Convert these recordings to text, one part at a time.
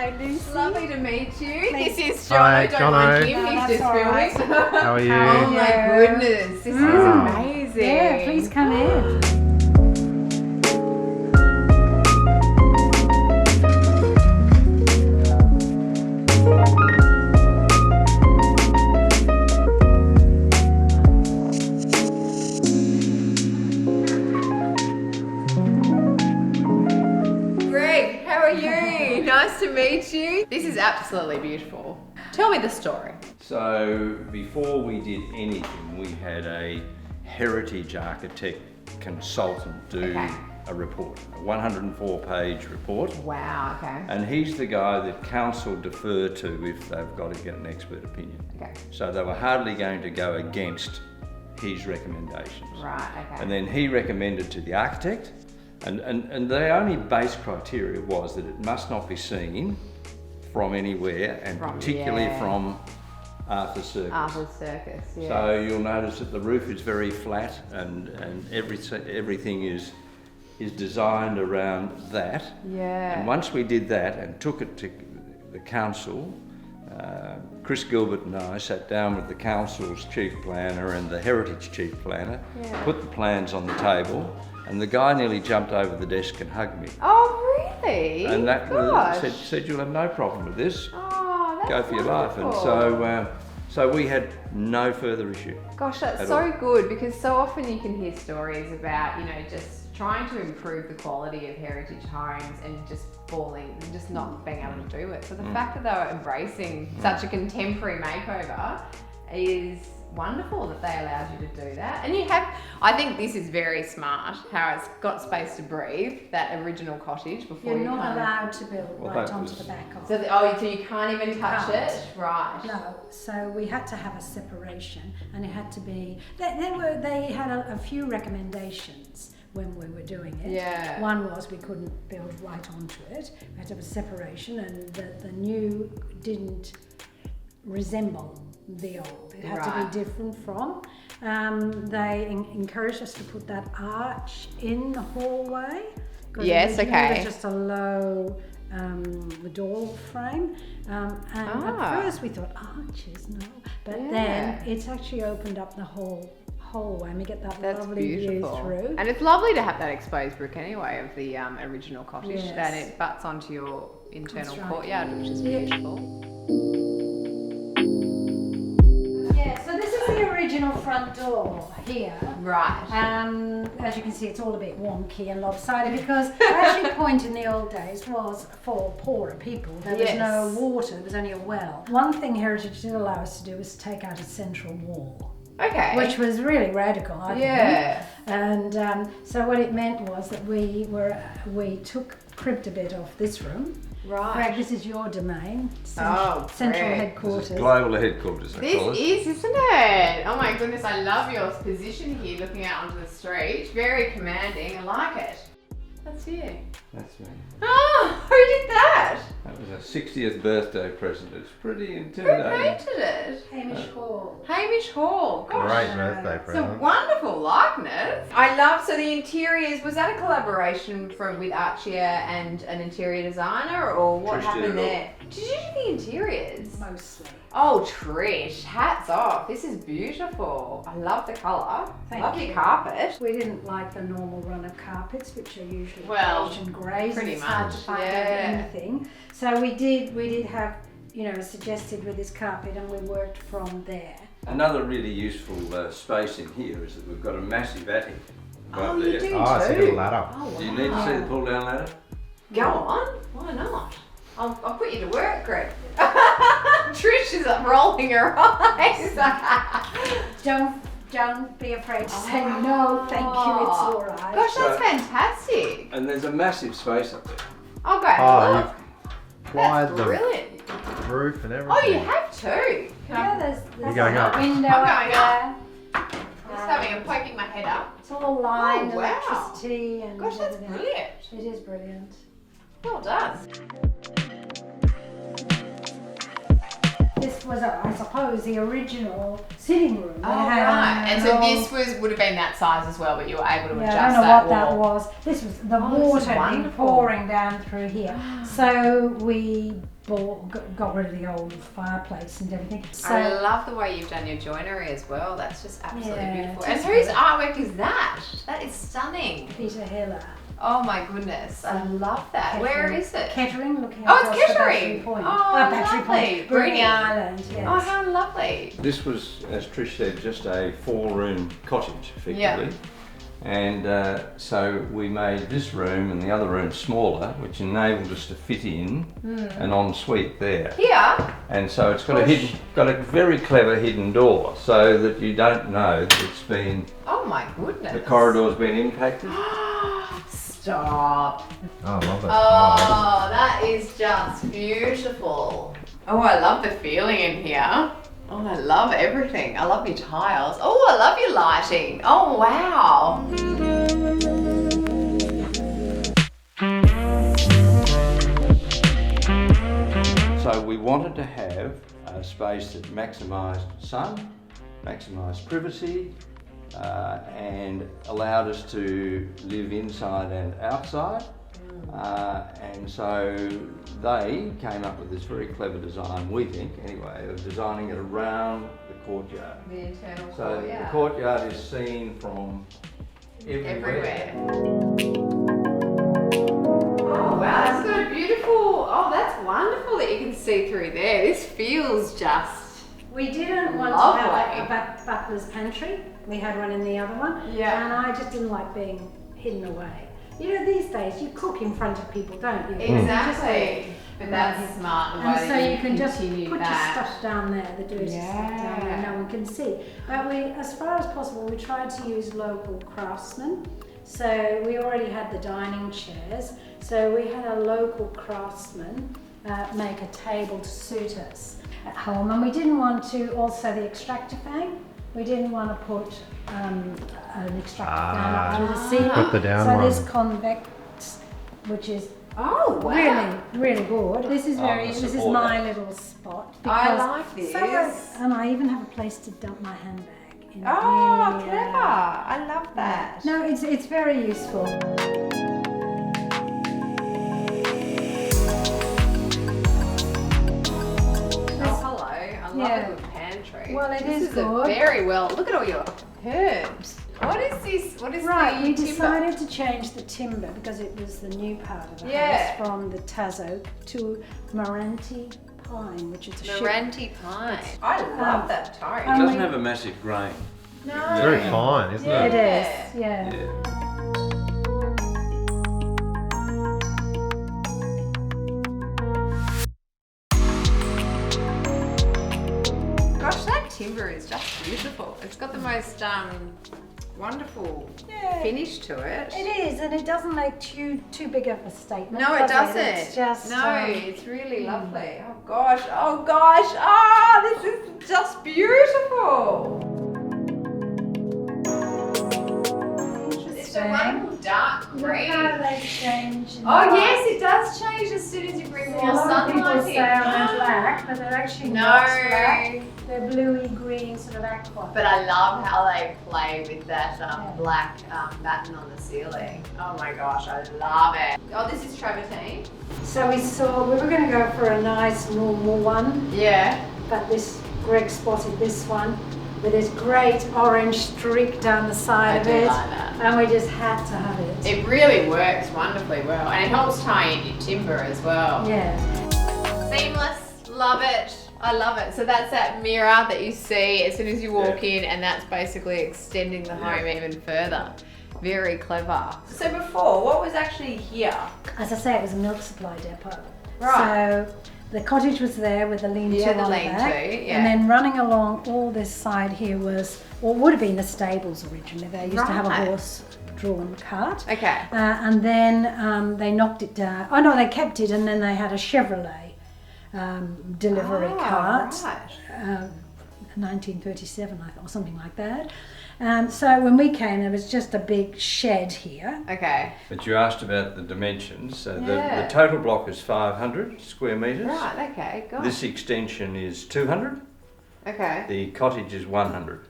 Hi, Lucy. Lovely to meet you. Thanks. This is Jono. Hi, Don't mind Jono. him. No, He's that's just all right. filming. How are you? Oh my goodness, this is amazing. Yeah, please come in. Greg, how are you? Nice to meet you. This is absolutely beautiful. Tell me the story. So before we did anything, we had a heritage architect consultant do Okay. a report, a 104-page report. Wow, okay. And he's the guy that council defer to if they've got to get an expert opinion. Okay. So they were hardly going to go against his recommendations. Right, okay. And then he recommended to the architect, and the only base criteria was that it must not be seen from anywhere, and particularly yeah. from Arthur's Circus. Arthur's Circus, yeah. So you'll notice that the roof is very flat, and everything is designed around that. Yeah. And once we did that and took it to the council, Chris Gilbert and I sat down with the council's chief planner and the heritage chief planner, Yeah. put the plans on the table, and the guy nearly jumped over the desk and hugged me. Oh, really? And that Gosh. said you'll have no problem with this. Oh, that's Go for your life. And wonderful. so we had no further issue. Gosh, that's at so all. good, because so often you can hear stories about, just trying to improve the quality of heritage homes and just not being able to do it. So the fact that they were embracing such a contemporary makeover is wonderful, that they allowed you to do that. And I think this is very smart, how it's got space to breathe, that original cottage before You're you not kind of... allowed to build Well, right that onto was- the back of So, it. so you can't even touch Can't. it? Right. No, so we had to have a separation, and it had to be. They had a few recommendations when we were doing it. Yeah. One was we couldn't build right onto it. We had to have a separation, and the new didn't resemble the old. It had to Right. be different from. They encouraged us to put that arch in the hallway. 'Cause Yes, originally it okay. was just a low door frame. And at first we thought arches, no. But Yeah. then it's actually opened up the whole hallway, and we get that That's lovely beautiful. view through. And it's lovely to have that exposed brick anyway of the original cottage, Yes. and it butts onto your internal That's right. courtyard, which is Yeah. beautiful. Yeah, so this is the original front door here. Right. As you can see, it's all a bit wonky and lopsided because the actual point in the old days was for poorer people. There was Yes. no water, there was only a well. One thing Heritage did allow us to do was to take out a central wall, Okay. which was really radical, I think. Yeah. And so what it meant was that we cribbed a bit off this room. Right. Greg, this is your domain, Oh, central Greg. headquarters. This is global headquarters, I call This it. is, isn't it? Oh my goodness, I love your position here, looking out onto the street. Very commanding. I like it. That's you. That's me. Oh, who did that? That was a 60th birthday present. It's pretty Who intimidating. painted it? Hamish Hall. Hamish Hall. Gosh. Great birthday It's a present. wonderful likeness. I love, so the interiors, was that a collaboration with Archier and an interior designer, or what Trish happened did it all. there? Did you do the interiors? Mostly. Oh, Trish, hats off. This is beautiful. I love the colour. Thank Love you. your carpet. We didn't like the normal run of carpets, which are usually Well, beige and greys. pretty It's hard to much, find yeah. anything. So we did have, suggested with this carpet, and we worked from there. Another really useful space in here is that we've got a massive attic Oh, right you there. do Oh, it's a too. good ladder. Oh, wow. Do you need to see the pull down ladder? Go on. Why not? I'll put you to work, Greg. Trish is rolling her eyes. Don't be afraid to say no, thank you, it's all right. Gosh, that's So- fantastic. And there's a massive space up there. I'll go have a Oh, look. you've plied That's the brilliant. roof and everything. Oh, you have too. Can I- Yeah, there's going a up. window I'm up going there. I'm poking my head up. It's all lined, Oh, wow. electricity and Gosh, that's everything. brilliant. It is brilliant. Well done. This was, I suppose, the original sitting room. Oh, They had right. And so an this old- would have been that size as well, but you were able to Yeah, adjust I don't know that what that wall. was. This was the Oh, this is water had been wonderful. pouring down through here. So we got rid of the old fireplace and everything. So, I love the way you've done your joinery as well. That's just absolutely Yeah, beautiful. just And whose artwork is that? That is stunning. Peter Heller. Oh my goodness, I love that. Where is it? Kettering, looking Oh, it's across the Kettering. Battery Point. Oh, Battery lovely. Point, Bruny Bruny. Island, yes. Oh, how lovely. This was, as Trish said, just a 4-room cottage, effectively. Yeah. And so we made this room and the other room smaller, which enabled us to fit in an ensuite there. Here? And so it's got a very clever hidden door, so that you don't know that it's been, Oh my goodness. the corridor's been impacted. Stop. Oh, I love that. Oh, that is just beautiful. Oh, I love the feeling in here. Oh, I love everything. I love your tiles. Oh, I love your lighting. Oh, wow. So we wanted to have a space that maximised sun, maximised privacy, and allowed us to live inside and outside. And so they came up with this very clever design, we think anyway, of designing it around the courtyard. The internal So courtyard. the courtyard is seen from everywhere. Oh, wow, that's so beautiful. Oh, that's wonderful that you can see through there. This feels just... We didn't want to Lovely. have a butler's pantry. We had one in the other one. Yeah. And I just didn't like being hidden away. You know, these days you cook in front of people, don't you? Exactly. But that's smart the way And so that you can just continue put that. your stuff down there, the dirty stuff down there, no one can see. But we, as far as possible, we tried to use local craftsmen. So we already had the dining chairs, so we had a local craftsman make a table to suit us at home. And we didn't want to, also the extractor fan, we didn't want to put an extractor fan up to the ceiling. Put the down so one. this convex, which is Oh, wow. really, really good. This is I this is support my that. little spot. I because like this. And I even have a place to dump my handbag. In Oh, here. clever. I love that. No, it's very useful. Oh, hello. I love Yeah. a good pantry. Well, it this is is good. A very well. Look at all your herbs. What is this? What is Right, the we timber? decided to change the timber because it was the new part of the Yeah. house, from the Taz oak to Moranti pine, which is a sugar. Moranti pine. I love that It tone. Um, doesn't have a massive grain. No. It's very fine, isn't It it? is, yeah. Gosh, that timber is just beautiful. It's got the most wonderful Yeah. finish to it. It is, and it doesn't make too big of a statement. No, it does doesn't. It's just no, it's really lovely. Oh gosh, oh gosh, oh, this is just beautiful. It's a wonderful dark Look green. how they change. in Oh colour. yes, it does change as soon as you bring See, more a lot of people sunlight say in. they're black, but they're actually not black. No, They're bluey green, sort of aqua. but I love how they play with that black batten on the ceiling. Oh my gosh, I love it. Oh, this is travertine. So we were going to go for a nice normal one, Yeah. but Greg spotted this one with this great orange streak down the side I of do it, like that. and we just had to have it. It really works wonderfully well, and it helps tie in your timber as well. Yeah. Seamless, love it. I love it. So that's that mirror that you see as soon as you walk in, and that's basically extending the home even further. Very clever. So before, what was actually here? As I say, it was a milk supply depot. Right. So the cottage was there with the lean-to Yeah, the on lean-to, back, yeah. and then running along all this side here was, or would have been the stables originally. They used to have a Right. horse-drawn cart. Okay. And then they knocked it down. Oh no, they kept it, and then they had a Chevrolet delivery cart. Right. 1937, I thought, or something like that. So when we came, there was just a big shed here. Okay. But you asked about the dimensions. So Yeah. the total block is 500 square metres. Right. Okay. Gosh. This extension is 200. Okay. The cottage is 100.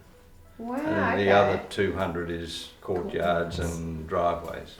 Wow. And okay. the other 200 is courtyards and driveways.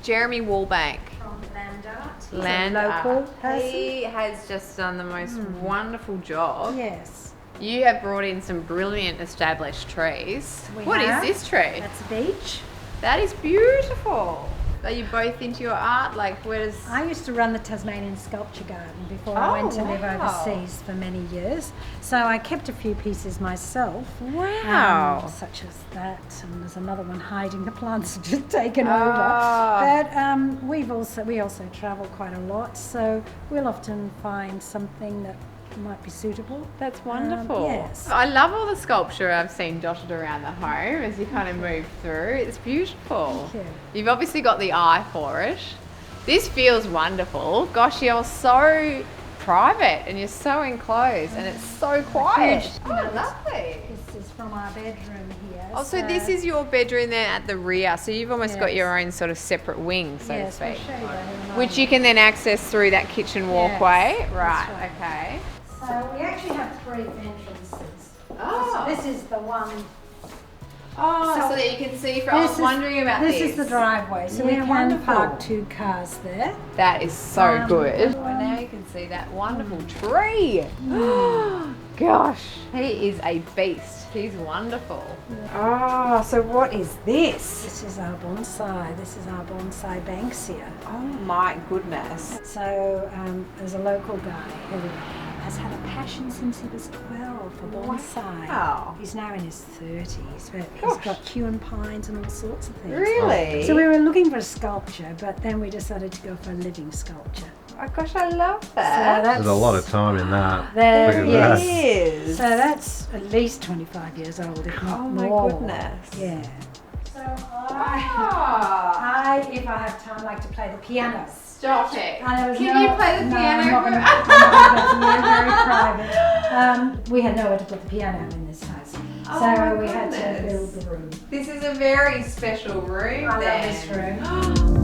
Jeremy Wallbank. From Landart. Land local art. person. He has just done the most wonderful job. Yes. You have brought in some brilliant established trees. We What is have. this tree? That's a beach. That is beautiful. Are you both into your art? Like, where's... I used to run the Tasmanian Sculpture Garden before I went to live wow. overseas for many years. So I kept a few pieces myself. Wow. Such as that, and there's another one hiding. The plants have just taken Oh. over. But we also travel quite a lot, so we'll often find something that might be suitable. That's wonderful. Yes. I love all the sculpture I've seen dotted around the home as you kind of move through. It's beautiful. Thank you. You've obviously got the eye for it. This feels wonderful. Gosh, you're so private and you're so enclosed and it's so quiet. Finished. Oh, lovely. This is from our bedroom here. Oh, so this is your bedroom then at the rear. So you've almost got Yes. your own sort of separate wing, so yes, to we'll speak. show you that in a moment. Which you can then access through that kitchen walkway. Yes, Right, that's okay. So we actually have 3 entrances. Oh. This is the one. Oh, so So that you can see. I was wondering about this. This is the driveway, so we Yeah, can wonderful. park 2 cars there. That is so good. um, Well, now you can see that wonderful tree. Gosh, he is a beast. He's wonderful. Oh, so what is this? This is our bonsai. This is our bonsai Banksia. Oh my goodness. So there's a local guy who has had a passion since he was 12 for bonsai. Wow. He's now in his 30s, but he's Gosh. got Kewen pines and all sorts of things. Really? So we were looking for a sculpture, but then we decided to go for a living sculpture. Oh gosh, I love So that. that's, There's a lot of time in that. There Look at is. that. is. So that's at least 25 years old, if not Oh my more. goodness. Yeah. So Ah. if I have time, like to play the piano. Stop it. And there was Can no- you play the no, piano? I'm not for- gonna- I'm not gonna- it's very private. We had nowhere to put the piano in this house, Oh so my we had to goodness. build the room. This is a very special room. I love then. this room.